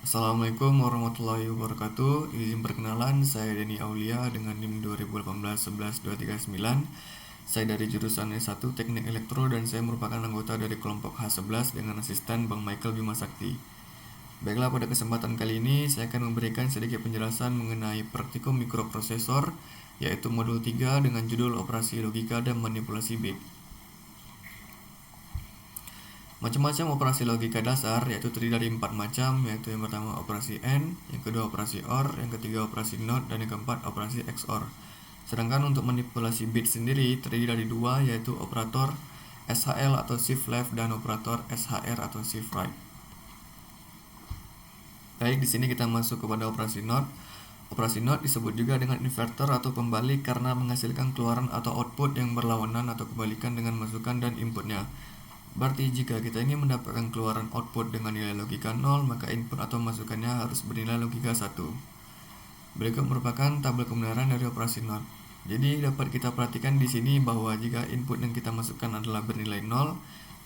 Assalamualaikum warahmatullahi wabarakatuh. Izin perkenalan, saya Denny Aulia dengan NIM 2018-11-239. Saya dari jurusan S1 Teknik Elektro dan saya merupakan anggota dari kelompok H11 dengan asisten Bang Michael Bima Sakti. Baiklah, pada kesempatan kali ini saya akan memberikan sedikit penjelasan mengenai praktikum mikroprosesor, yaitu modul 3 dengan judul operasi logika dan manipulasi bit. Macam-macam operasi logika dasar yaitu terdiri dari 4 macam, yaitu yang pertama operasi AND, yang kedua operasi OR, yang ketiga operasi NOT, dan yang keempat operasi XOR. Sedangkan untuk manipulasi bit sendiri terdiri dari 2, yaitu operator SHL atau shift left dan operator SHR atau shift right. Baik, di sini kita masuk kepada operasi NOT. Operasi NOT disebut juga dengan inverter atau pembalik karena menghasilkan keluaran atau output yang berlawanan atau kebalikan dengan masukan dan inputnya. Berarti jika kita ingin mendapatkan keluaran output dengan nilai logika 0, maka input atau masukannya harus bernilai logika 1. Berikut merupakan tabel kebenaran dari operasi NOT. Jadi dapat kita perhatikan di sini bahwa jika input yang kita masukkan adalah bernilai 0,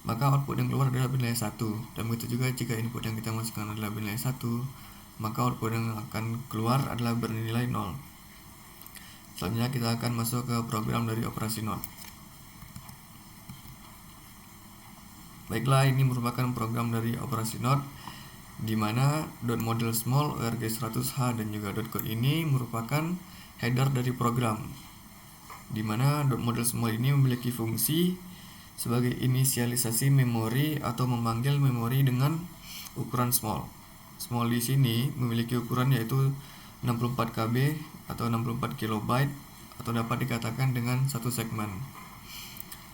maka output yang keluar adalah bernilai 1. Dan begitu juga jika input yang kita masukkan adalah bernilai 1, maka output yang akan keluar adalah bernilai 0. Selanjutnya kita akan masuk ke program dari operasi NOT. Baiklah, ini merupakan program dari operasi NOT di mana .model small org100h dan juga .code ini merupakan header dari program, di mana .model small ini memiliki fungsi sebagai inisialisasi memori atau memanggil memori dengan ukuran small. Small di sini memiliki ukuran yaitu 64 KB atau 64 kilobyte atau dapat dikatakan dengan satu segmen.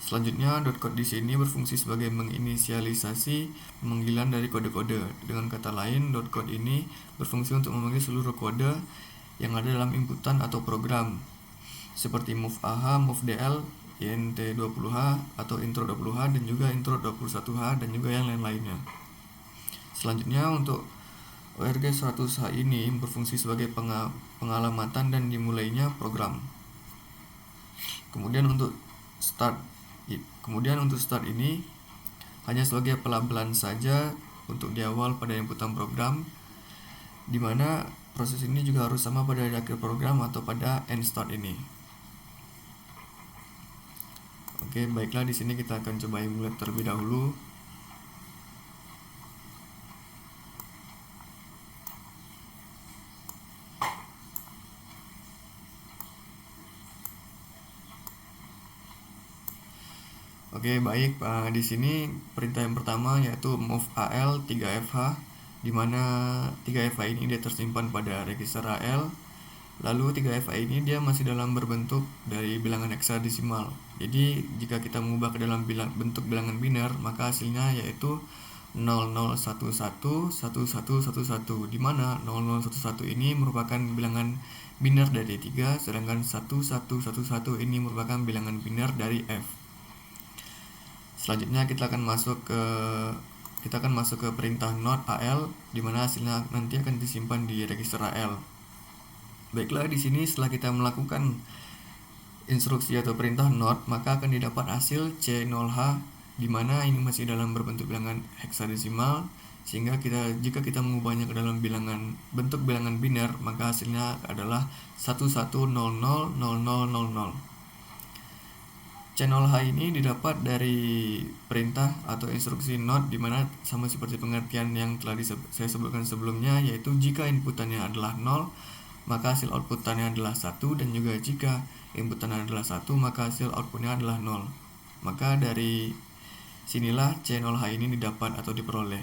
Selanjutnya, .code di sini berfungsi sebagai menginisialisasi pemanggilan dari kode-kode. Dengan kata lain, .code ini berfungsi untuk memanggil seluruh kode yang ada dalam inputan atau program, seperti move AH, move DL, INT20H atau intro 20H dan juga intro 21H dan juga yang lain-lainnya. Selanjutnya, untuk ORG100H ini berfungsi sebagai pengalamatan dan dimulainya program. Kemudian untuk start ini hanya sebagai pelabelan saja untuk di awal pada inputan program, di mana proses ini juga harus sama pada akhir program atau pada end start ini. Oke, baiklah, di sini kita akan coba emulate terlebih dahulu. Oke, baik. Di sini perintah yang pertama yaitu move AL 3FH, di mana 3FH ini dia tersimpan pada register AL. Lalu 3FH ini dia masih dalam berbentuk dari bilangan heksadesimal. Jadi jika kita mengubah ke dalam bentuk bilangan biner, maka hasilnya yaitu 00111111, di mana 0011 ini merupakan bilangan biner dari 3, sedangkan 1111 ini merupakan bilangan biner dari F. Selanjutnya kita akan masuk ke perintah NOT AL, di mana hasilnya nanti akan disimpan di register AL. Baiklah, di sini setelah kita melakukan instruksi atau perintah NOT, maka akan didapat hasil C0H, di mana ini masih dalam berbentuk bilangan heksadesimal, sehingga jika kita mengubahnya ke dalam bentuk bilangan biner, maka hasilnya adalah 11000000. C0H ini didapat dari perintah atau instruksi NOT, di mana sama seperti pengertian yang telah saya sebutkan sebelumnya, yaitu jika inputannya adalah 0, maka hasil outputannya adalah 1, dan juga jika inputannya adalah 1, maka hasil outputnya adalah 0. Maka dari sinilah C0H ini didapat atau diperoleh.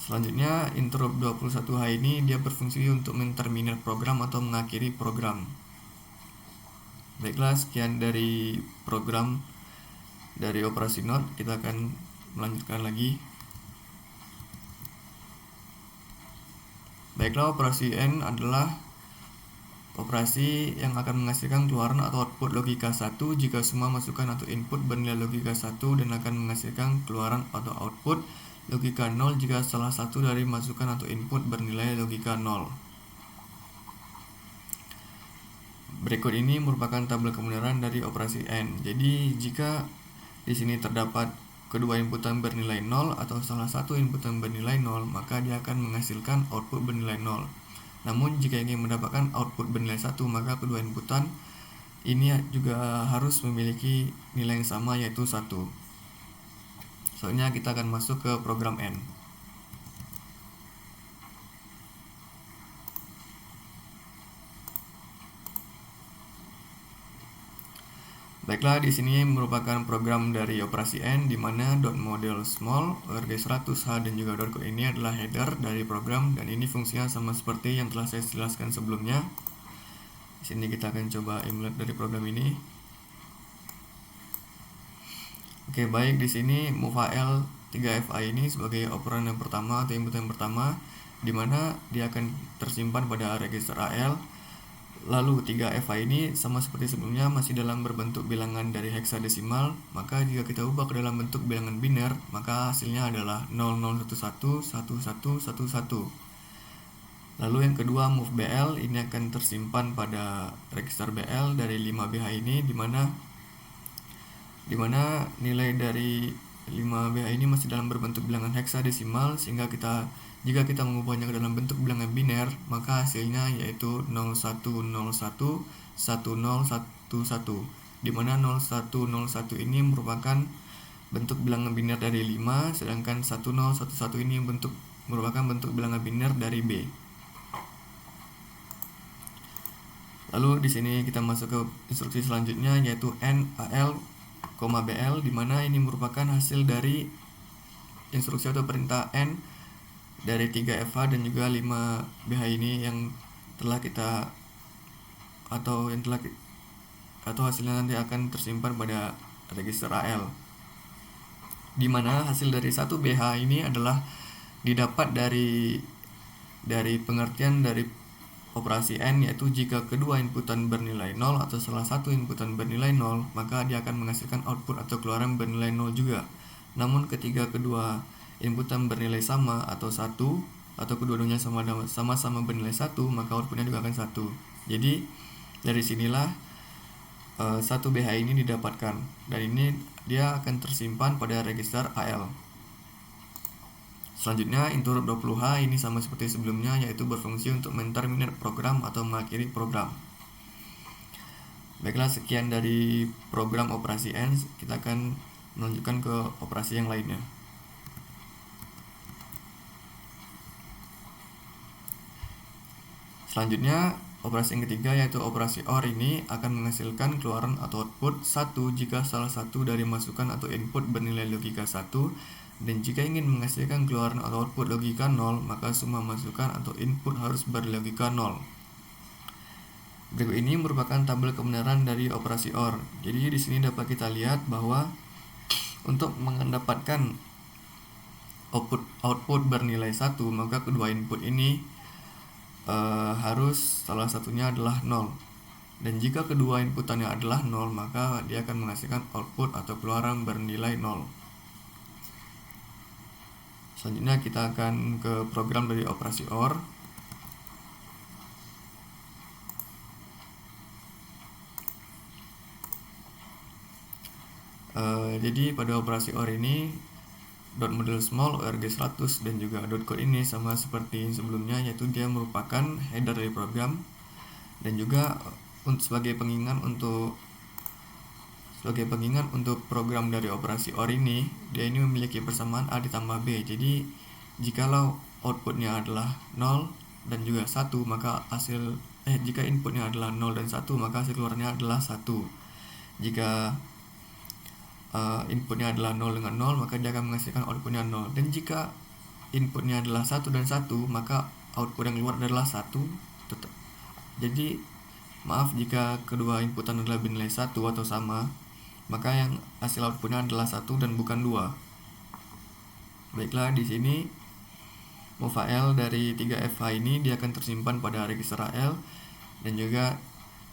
Selanjutnya, interrupt 21H ini dia berfungsi untuk menterminate program atau mengakhiri program. Baiklah, sekian dari program dari operasi NOT. Kita akan melanjutkan lagi. Baiklah, operasi AND adalah operasi yang akan menghasilkan keluaran atau output logika 1 jika semua masukan atau input bernilai logika 1, dan akan menghasilkan keluaran atau output logika 0 jika salah satu dari masukan atau input bernilai logika 0. Berikut ini merupakan tabel kebenaran dari operasi AND. Jadi jika di sini terdapat kedua inputan bernilai 0 atau salah satu inputan bernilai 0, maka dia akan menghasilkan output bernilai 0. Namun jika ingin mendapatkan output bernilai 1, maka kedua inputan ini juga harus memiliki nilai yang sama, yaitu 1. Soalnya kita akan masuk ke program N. Baiklah, di sini merupakan program dari operasi N, di mana .model small, URG100H dan juga .code ini adalah header dari program, dan ini fungsinya sama seperti yang telah saya jelaskan sebelumnya. Di sini kita akan coba emulate dari program ini. Oke, baik, di sini move-AL 3FA ini sebagai operan yang pertama atau input yang pertama, di mana dia akan tersimpan pada register AL. Lalu 3FA ini sama seperti sebelumnya masih dalam berbentuk bilangan dari heksadesimal, maka jika kita ubah ke dalam bentuk bilangan biner, maka hasilnya adalah 00111111. Lalu yang kedua move BL ini akan tersimpan pada register BL dari 5BH ini, di mana nilai dari 5BH ini masih dalam berbentuk bilangan heksadesimal, sehingga jika kita mengubahnya ke dalam bentuk bilangan biner, maka hasilnya yaitu 01011011, di mana 0101 ini merupakan bentuk bilangan biner dari 5, sedangkan 1011 ini merupakan bentuk bilangan biner dari B. Lalu di sini kita masuk ke instruksi selanjutnya, yaitu NAL, BL, di mana ini merupakan hasil dari instruksi atau perintah N dari 3FA dan juga 5BH ini yang telah kita atau hasilnya nanti akan tersimpan pada register AL, di mana hasil dari 1BH ini adalah didapat dari pengertian dari operasi N, yaitu jika kedua inputan bernilai 0 atau salah satu inputan bernilai 0, maka dia akan menghasilkan output atau keluaran bernilai 0 juga. Namun ketika kedua inputan bernilai sama atau 1, atau kedua-duanya sama-sama bernilai 1, maka outputnya juga akan 1. Jadi dari sinilah 1BH ini didapatkan, dan ini dia akan tersimpan pada register AL. Selanjutnya interrupt 20H ini sama seperti sebelumnya, yaitu berfungsi untuk menterminate program atau mengakhiri program. Baiklah, sekian dari program operasi N. Kita akan melanjutkan ke operasi yang lainnya. Selanjutnya, operasi yang ketiga yaitu operasi OR ini akan menghasilkan keluaran atau output 1 jika salah satu dari masukan atau input bernilai logika 1, dan jika ingin menghasilkan keluaran atau output logika 0, maka semua masukan atau input harus berlogika 0. Berikut ini merupakan tabel kebenaran dari operasi OR. Jadi di sini dapat kita lihat bahwa untuk mendapatkan output bernilai 1, maka kedua input ini harus salah satunya adalah 0. Dan jika kedua inputannya adalah 0, maka dia akan menghasilkan output atau keluaran bernilai 0. Selanjutnya kita akan ke program dari operasi OR. Jadi pada operasi OR ini .model small, URG100 dan juga .code ini sama seperti sebelumnya, yaitu dia merupakan header dari program, dan juga sebagai pengingat untuk program dari operasi OR ini, dia ini memiliki persamaan A ditambah B. Jadi jikalau outputnya adalah 0 dan juga 1, maka jika inputnya adalah 0 dan 1, maka hasil keluarnya adalah 1. Jika inputnya adalah 0 dengan 0, maka dia akan menghasilkan outputnya 0. Dan jika inputnya adalah 1 dan 1, maka output yang keluar adalah 1 tetap. Jadi maaf, jika kedua inputan adalah bernilai 1 atau sama, maka yang hasil outputnya adalah 1 dan bukan 2. Baiklah, di sini move-AL dari 3FA ini dia akan tersimpan pada register AL, dan juga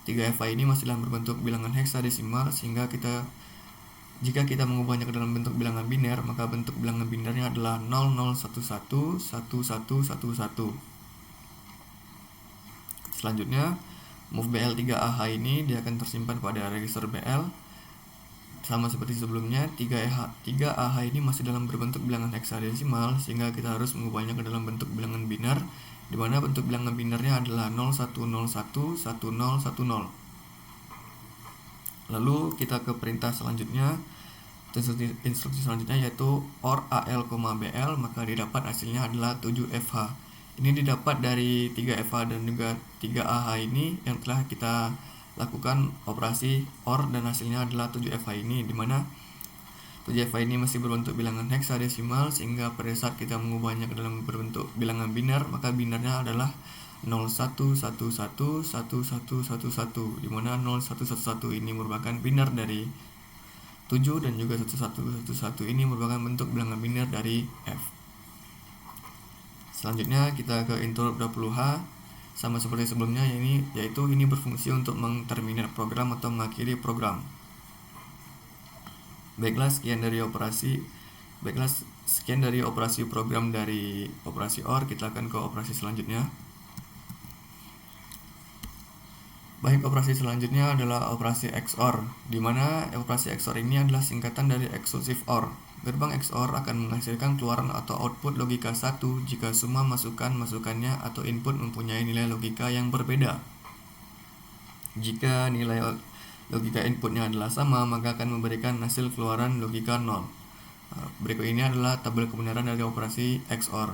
3FA ini masih dalam berbentuk bilangan heksadesimal, sehingga jika kita mengubahnya ke dalam bentuk bilangan biner, maka bentuk bilangan binernya adalah 00111111. Selanjutnya move BL3AH ini dia akan tersimpan pada register BL. sama seperti sebelumnya, 3AH ini masih dalam berbentuk bilangan heksadesimal, sehingga kita harus mengubahnya ke dalam bentuk bilangan biner, di mana bentuk bilangan binernya adalah 0101 1010. Lalu kita ke perintah selanjutnya, instruksi selanjutnya yaitu OR AL, BL, maka didapat hasilnya adalah 7FH. Ini didapat dari 3FH dan juga 3AH ini yang telah kita lakukan operasi OR, dan hasilnya adalah 7FH ini, dimana 7FH ini masih berbentuk bilangan heksadesimal, sehingga pada saat kita mengubahnya ke dalam berbentuk bilangan biner, maka binernya adalah 01111111, dimana 0111 ini merupakan biner dari 7 dan juga 1111 ini merupakan bentuk bilangan biner dari F. Selanjutnya kita ke interrupt 20H, sama seperti sebelumnya, yaitu ini berfungsi untuk menterminate program atau mengakhiri program. Baiklah, sekian dari operasi program dari operasi OR. Kita akan ke operasi selanjutnya. Baik, operasi selanjutnya adalah operasi XOR, di mana operasi XOR ini adalah singkatan dari exclusive OR. Gerbang XOR akan menghasilkan keluaran atau output logika 1 jika semua masukannya atau input mempunyai nilai logika yang berbeda. Jika nilai logika inputnya adalah sama, maka akan memberikan hasil keluaran logika 0. Berikut ini adalah tabel kebenaran dari operasi XOR.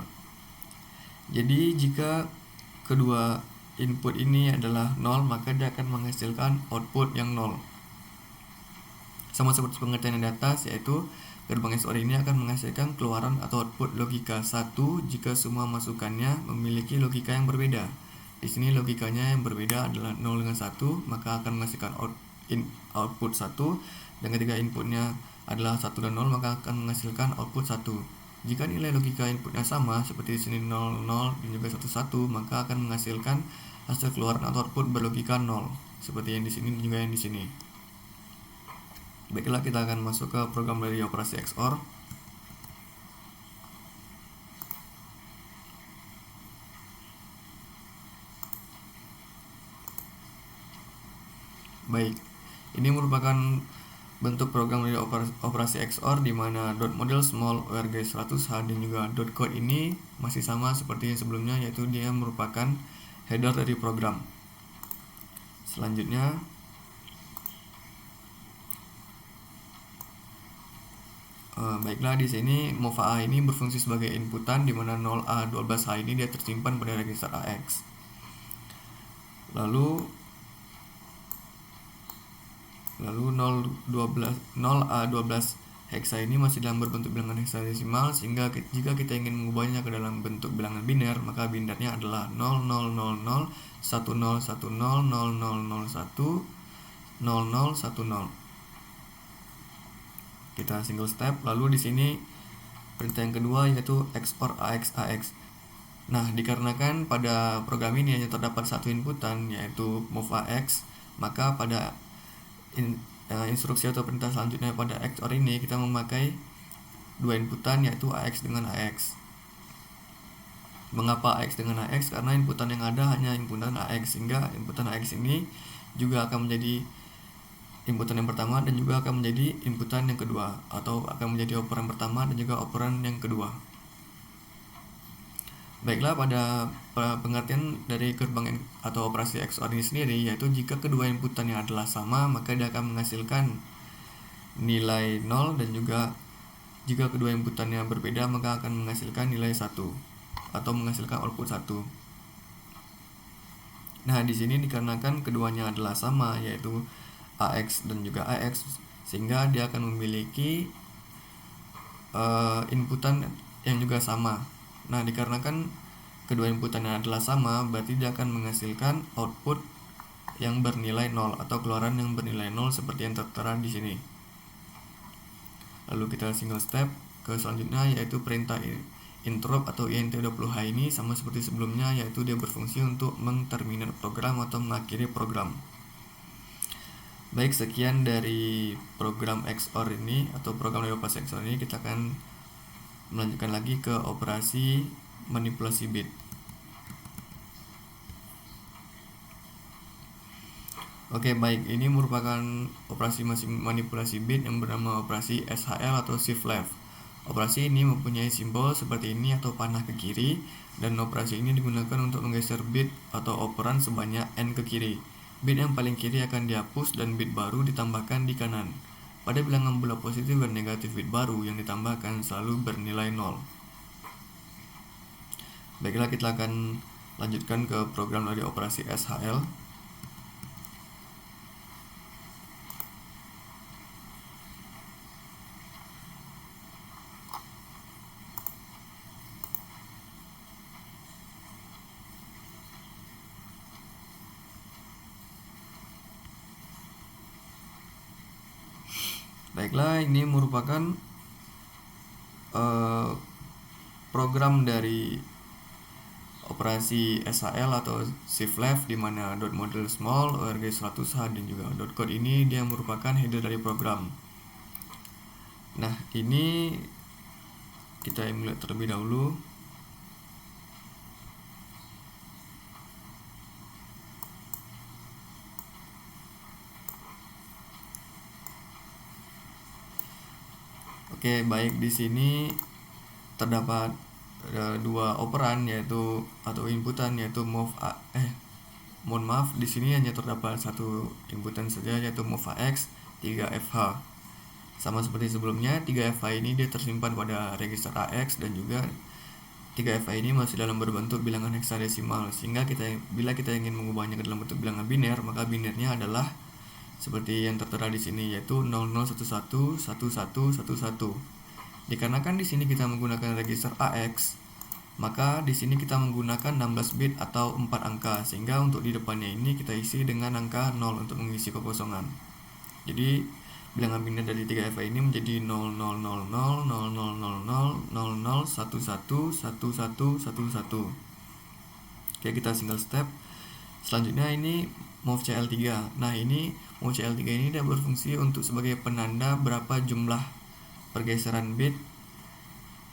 Jadi jika kedua input ini adalah 0, maka dia akan menghasilkan output yang 0. Sama seperti pengertian yang di atas, yaitu gerbang XOR ini akan menghasilkan keluaran atau output logika 1 jika semua masukannya memiliki logika yang berbeda. Di sini logikanya yang berbeda adalah 0 dengan 1, maka akan menghasilkan output 1, dan ketika inputnya adalah 1 dan 0, maka akan menghasilkan output 1. Jika nilai logika inputnya sama seperti di sini 0 0 dan juga 1 1, maka akan menghasilkan hasil keluaran atau output berlogika 0 seperti yang di sini dan juga yang di sini. Baiklah, kita akan masuk ke program dari operasi XOR. Baik, ini merupakan bentuk program dari operasi XOR, di mana .model small ORG100H dan juga .code ini masih sama seperti yang sebelumnya, yaitu dia merupakan header dari program. Selanjutnya, baiklah, di sini move A ini berfungsi sebagai inputan, di mana 0A12H ini dia tersimpan pada register AX. Lalu 0A12 hexa ini masih dalam berbentuk bilangan heksadesimal, sehingga jika kita ingin mengubahnya ke dalam bentuk bilangan biner, maka binernya adalah 0000 1010 0001 0010. Kita single step. Lalu di sini perintah yang kedua yaitu XOR AX. Nah, dikarenakan pada program ini hanya terdapat satu inputan yaitu move AX, maka pada instruksi atau perintah selanjutnya pada XOR ini kita memakai dua inputan yaitu AX dengan AX. Mengapa AX dengan AX? Karena inputan yang ada hanya inputan AX, sehingga inputan AX ini juga akan menjadi inputan yang pertama dan juga akan menjadi inputan yang kedua, atau akan menjadi operan pertama dan juga operan yang kedua. Baiklah, pada pengertian dari gerbang atau operasi XOR ini sendiri, yaitu jika kedua inputannya adalah sama, maka dia akan menghasilkan nilai 0, dan juga jika kedua inputannya berbeda, maka akan menghasilkan nilai 1 atau menghasilkan output 1. Nah, di sini dikarenakan keduanya adalah sama, yaitu AX dan juga AX, sehingga dia akan memiliki inputan yang juga sama. Nah, dikarenakan kedua inputannya adalah sama, berarti dia akan menghasilkan output yang bernilai 0 atau keluaran yang bernilai 0 seperti yang tertera di sini. Lalu kita single step ke selanjutnya, yaitu perintah interrupt atau int20h ini sama seperti sebelumnya, yaitu dia berfungsi untuk menterminate program atau mengakhiri program. Baik, sekian dari program XOR ini atau program dari operasi XOR ini. Kita akan melanjutkan lagi ke operasi manipulasi bit. Oke, baik. Ini merupakan operasi manipulasi bit yang bernama operasi SHL atau shift left. Operasi ini mempunyai simbol seperti ini atau panah ke kiri, dan operasi ini digunakan untuk menggeser bit atau operan sebanyak n ke kiri. Bit yang paling kiri akan dihapus dan bit baru ditambahkan di kanan. Pada bilangan bulat positif dan negatif, bit baru yang ditambahkan selalu bernilai 0. Baiklah, kita akan lanjutkan ke program dari operasi SHL. Baiklah, ini merupakan program dari operasi SHL atau shift left, di mana .model small, org 100h dan juga .code ini dia merupakan header dari program. Nah, ini kita emulate terlebih dahulu. Oke, baik, di sini terdapat dua operan yaitu atau inputan yaitu mohon maaf, di sini hanya terdapat satu inputan saja yaitu move AX 3FH. Sama seperti sebelumnya, 3FH ini dia tersimpan pada register AX, dan juga 3FH ini masih dalam berbentuk bilangan heksadesimal, sehingga bila kita ingin mengubahnya ke dalam bentuk bilangan biner, maka binernya adalah seperti yang tertera di sini, yaitu 00111111. Dikarenakan di sini kita menggunakan register AX, maka di sini kita menggunakan 16 bit atau 4 angka, sehingga untuk di depannya ini kita isi dengan angka 0 untuk mengisi kekosongan. Jadi bilangan biner dari 3FA ini menjadi 0000 0000 00111111. Oke, kita single step. Selanjutnya ini move CL3. Nah, ini move CL3 ini dia berfungsi untuk sebagai penanda berapa jumlah pergeseran bit,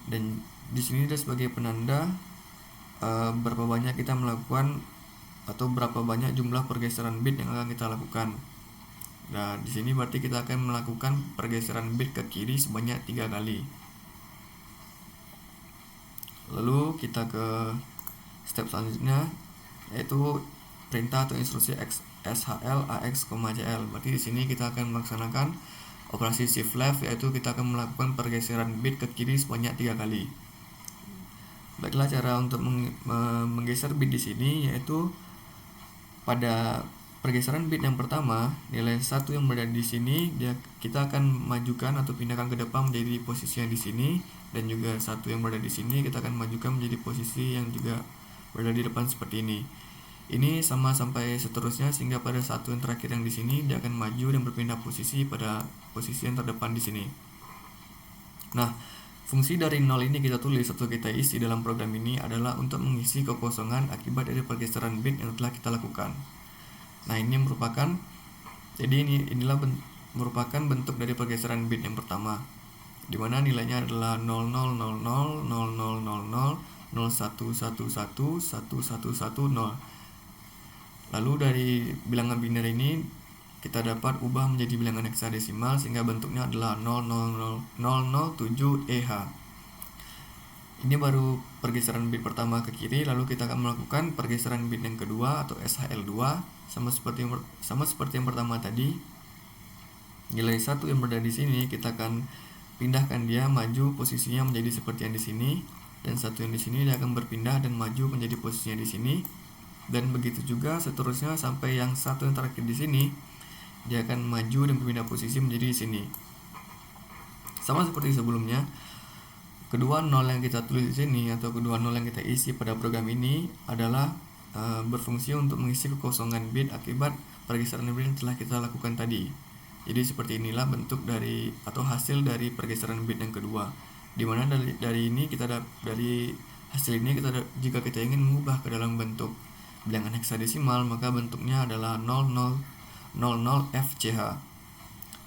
dan di sini dia sebagai penanda berapa banyak kita melakukan atau berapa banyak jumlah pergeseran bit yang akan kita lakukan. Nah, di sini berarti kita akan melakukan pergeseran bit ke kiri sebanyak 3 kali. Lalu kita ke step selanjutnya, yaitu perintah atau instruksi SHL AX, CL. Berarti di sini kita akan melaksanakan operasi shift left, yaitu kita akan melakukan pergeseran bit ke kiri sebanyak 3 kali. Baiklah, cara untuk menggeser bit di sini yaitu pada pergeseran bit yang pertama, nilai 1 yang berada di sini kita akan majukan atau pindahkan ke depan menjadi posisi yang di sini, dan juga 1 yang berada di sini kita akan majukan menjadi posisi yang juga berada di depan seperti ini. Ini sama sampai seterusnya, sehingga pada 1 yang terakhir yang di sini dia akan maju dan berpindah posisi pada posisi yang terdepan di sini. Nah, fungsi dari 0 ini kita tulis atau kita isi dalam program ini adalah untuk mengisi kekosongan akibat dari pergeseran bit yang telah kita lakukan. Nah, ini merupakan merupakan bentuk dari pergeseran bit yang pertama, di mana nilainya adalah 0000 0000 0111 1110. Lalu dari bilangan biner ini kita dapat ubah menjadi bilangan heksadesimal, sehingga bentuknya adalah 00007EH. Ini baru pergeseran bit pertama ke kiri. Lalu kita akan melakukan pergeseran bit yang kedua atau SHL2, sama seperti yang pertama tadi. Nilai 1 yang berada di sini kita akan pindahkan dia maju posisinya menjadi seperti yang di sini, dan 1 yang di sini dia akan berpindah dan maju menjadi posisinya di sini. Dan begitu juga seterusnya sampai yang 1 yang terakhir di sini dia akan maju dan berpindah posisi menjadi di sini. Sama seperti sebelumnya, kedua 0 yang kita tulis di sini atau kedua 0 yang kita isi pada program ini adalah berfungsi untuk mengisi kekosongan bit akibat pergeseran bit yang telah kita lakukan tadi. Jadi seperti inilah bentuk dari atau hasil dari pergeseran bit yang kedua, dimana dari hasil ini jika kita ingin mengubah ke dalam bentuk bilangan heksadesimal, maka bentuknya adalah 0000FCH.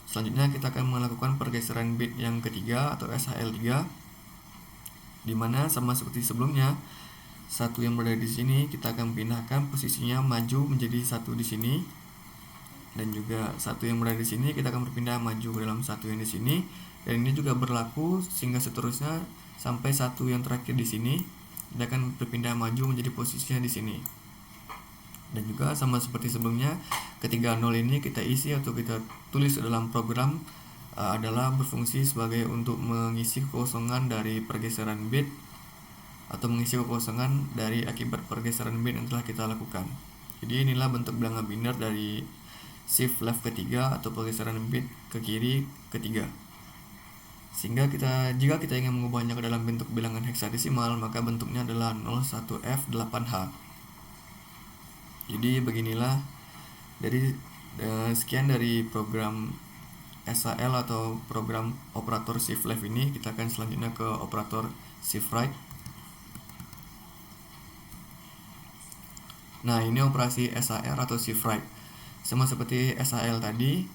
Selanjutnya kita akan melakukan pergeseran bit yang ketiga atau SHL3, dimana sama seperti sebelumnya, 1 yang berada di sini kita akan pindahkan posisinya maju menjadi 1 di sini, dan juga satu yang berada di sini kita akan berpindah maju ke dalam satu yang di sini, dan ini juga berlaku sehingga seterusnya sampai satu yang terakhir di sini dia akan berpindah maju menjadi posisinya di sini. Dan juga sama seperti sebelumnya, ketika 0 ini kita isi atau kita tulis dalam program adalah berfungsi sebagai untuk mengisi kekosongan dari pergeseran bit atau mengisi kekosongan dari akibat pergeseran bit yang telah kita lakukan. Jadi inilah bentuk bilangan biner dari shift left ketiga atau pergeseran bit ke kiri ketiga. Sehingga jika kita ingin mengubahnya ke dalam bentuk bilangan heksadesimal, maka bentuknya adalah 01F8H. Jadi beginilah dari sekian dari program SAL atau program operator shift left ini. Kita akan selanjutnya ke operator shift right. Nah, ini operasi SAR atau shift right. Sama seperti SAL tadi,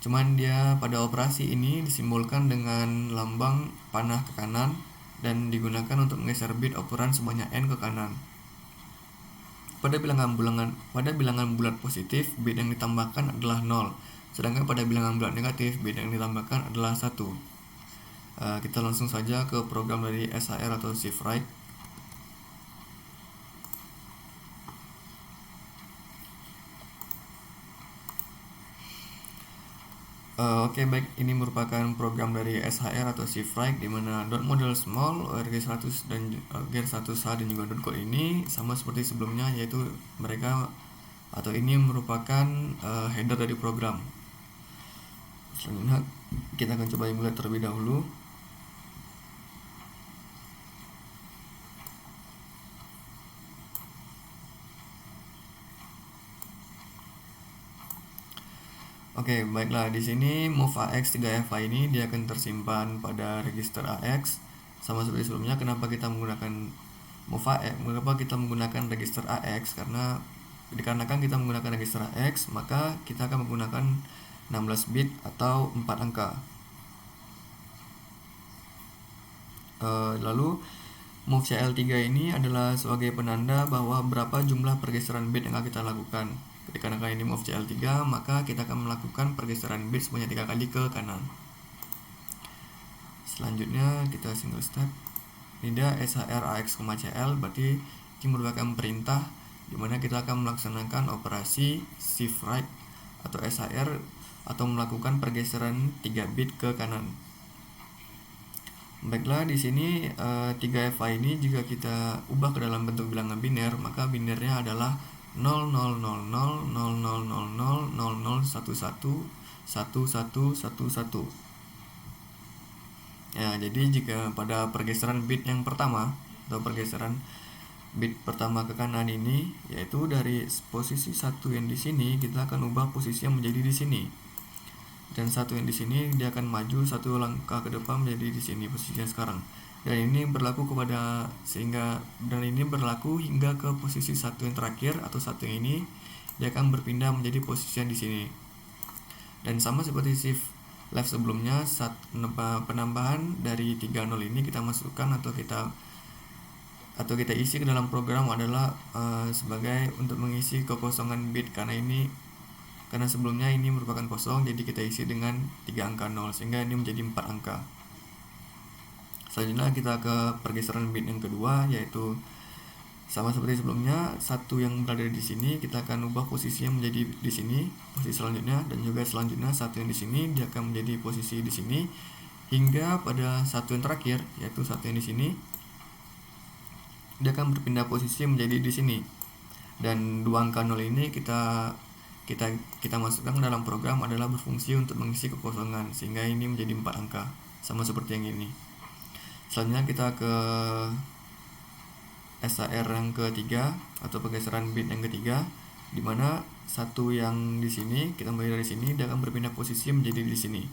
cuman dia pada operasi ini disimbolkan dengan lambang panah ke kanan dan digunakan untuk menggeser bit operan sebanyak n ke kanan. Pada bilangan bulat positif, bit yang ditambahkan adalah 0. Sedangkan pada bilangan bulat negatif, bit yang ditambahkan adalah 1. Kita langsung saja ke program dari SAR atau shift right. Oke, baik, ini merupakan program dari SHR atau shift right, di mana dot model small, ORG100 dan ORG100H dan juga dot code ini sama seperti sebelumnya, yaitu mereka atau ini merupakan header dari program. Selanjutnya kita akan coba emulate terlebih dahulu. Oke, baiklah, di sini move AX 3FA ini dia akan tersimpan pada register AX sama seperti sebelumnya. Kenapa kita menggunakan move AX? Mengapa kita menggunakan register AX? Karena dikarenakan kita menggunakan register AX, maka kita akan menggunakan 16 bit atau 4 angka. Lalu move CL3 ini adalah sebagai penanda bahwa berapa jumlah pergeseran bit yang akan kita lakukan. Dikarenakan ini move CL3, maka kita akan melakukan pergeseran bit sebanyak 3 kali ke kanan. Selanjutnya kita single step. Ini dia SHR AX, CL, berarti ini merupakan perintah di mana kita akan melaksanakan operasi shift right atau SHR atau melakukan pergeseran 3 bit ke kanan. Baiklah, di sini 3FA ini jika kita ubah ke dalam bentuk bilangan biner, maka binernya adalah 0000000011111111. Ya, jadi jika pada pergeseran bit yang pertama atau pergeseran bit pertama ke kanan ini, yaitu dari posisi 1 yang di sini, kita akan ubah posisinya menjadi di sini. Dan 1 yang di sini dia akan maju 1 langkah ke depan menjadi di sini posisinya sekarang. Dan ini berlaku hingga ke posisi 1 yang terakhir atau 1 yang ini, dia akan berpindah menjadi posisi yang di sini. Dan sama seperti shift left sebelumnya, penambahan dari 30 ini kita masukkan atau kita isi ke dalam program adalah sebagai untuk mengisi kekosongan bit, karena sebelumnya ini merupakan kosong, jadi kita isi dengan 3 angka 0 sehingga ini menjadi 4 angka. Selanjutnya kita ke pergeseran bit yang kedua, yaitu sama seperti sebelumnya, 1 yang berada di sini kita akan ubah posisinya menjadi di sini, posisi selanjutnya, dan juga selanjutnya 1 yang di sini dia akan menjadi posisi di sini hingga pada 1 yang terakhir, yaitu 1 yang di sini dia akan berpindah posisi menjadi di sini. Dan 2 angka 0 ini kita masukkan ke dalam program adalah berfungsi untuk mengisi kekosongan sehingga ini menjadi 4 angka sama seperti yang ini. Selanjutnya kita ke SAR yang ketiga atau pergeseran bit yang ketiga, di mana 1 yang di sini kita mulai dari sini dia akan berpindah posisi menjadi di sini,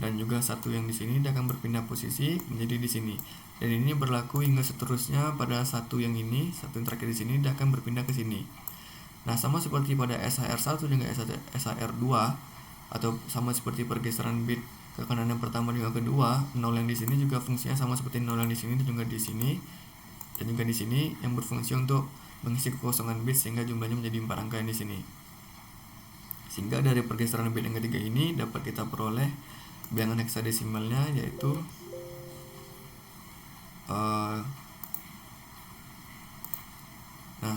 dan juga 1 yang di sini dia akan berpindah posisi menjadi di sini. Dan ini berlaku hingga seterusnya pada 1 yang ini, 1 yang terakhir di sini dia akan berpindah ke sini. Nah, sama seperti pada SHR1 dan SHR2 atau sama seperti pergeseran bit ke kanan yang pertama dan yang kedua, 0 yang di sini juga fungsinya sama seperti 0 yang di sini dan juga di sini dan juga di sini, yang berfungsi untuk mengisi kekosongan bit sehingga jumlahnya menjadi 4 angka yang di sini. Sehingga dari pergeseran bit yang ketiga ini dapat kita peroleh bilangan heksadesimalnya, yaitu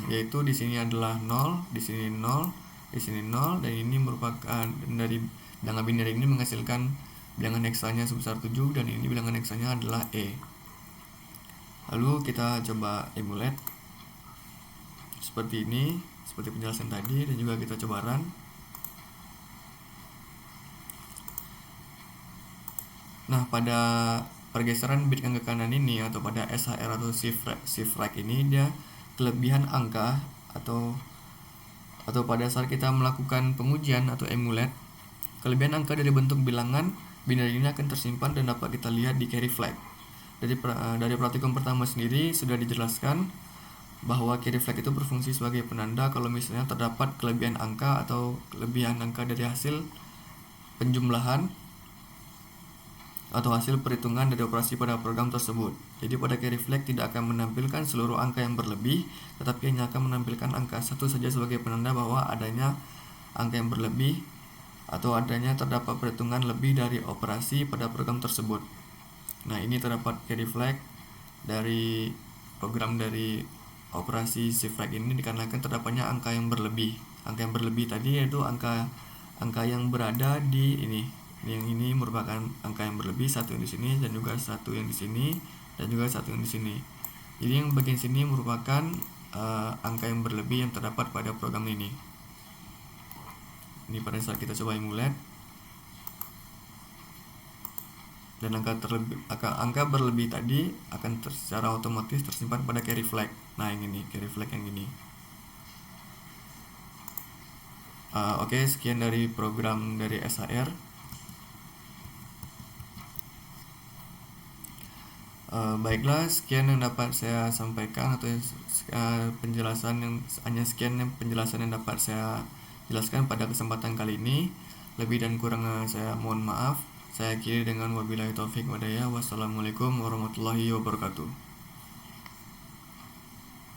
yaitu di sini adalah 0, di sini 0, di sini 0, dan ini merupakan dari bilangan biner ini menghasilkan bilangan heksanya sebesar 7, dan ini bilangan heksanya adalah E. Lalu kita coba emulate seperti ini, seperti penjelasan tadi, dan juga kita coba run. Nah, pada pergeseran bit yang ke kanan ini atau pada SHR atau shift right ini, dia kelebihan angka atau pada saat kita melakukan pengujian atau emulate, kelebihan angka dari bentuk bilangan biner ini akan tersimpan dan dapat kita lihat di carry flag. Dari praktikum pertama sendiri sudah dijelaskan bahwa carry flag itu berfungsi sebagai penanda kalau misalnya terdapat kelebihan angka atau kelebihan angka dari hasil penjumlahan atau hasil perhitungan dari operasi pada program tersebut. Jadi pada carry flag tidak akan menampilkan seluruh angka yang berlebih, tetapi hanya akan menampilkan angka satu saja sebagai penanda bahwa adanya angka yang berlebih atau adanya terdapat perhitungan lebih dari operasi pada program tersebut. Nah, ini terdapat carry flag dari program dari operasi shift right ini dikarenakan terdapatnya angka yang berlebih. Angka yang berlebih tadi yaitu angka yang berada di ini. Yang ini merupakan angka yang berlebih, satu yang di sini dan juga satu yang di sini dan juga satu yang di sini. Jadi yang bagian sini merupakan angka yang berlebih yang terdapat pada program ini. Ini pada saat kita coba emulate, dan angka berlebih tadi akan secara otomatis tersimpan pada carry flag. Nah, yang ini carry flag yang ini. Oke, sekian dari program dari SHR. Baiklah, sekian yang dapat saya sampaikan atau penjelasan yang hanya sekian penjelasan yang dapat saya jelaskan pada kesempatan kali ini. Lebih dan kurangnya saya mohon maaf. Saya akhiri dengan wabillahi taufik walhidayah. Wassalamualaikum warahmatullahi wabarakatuh.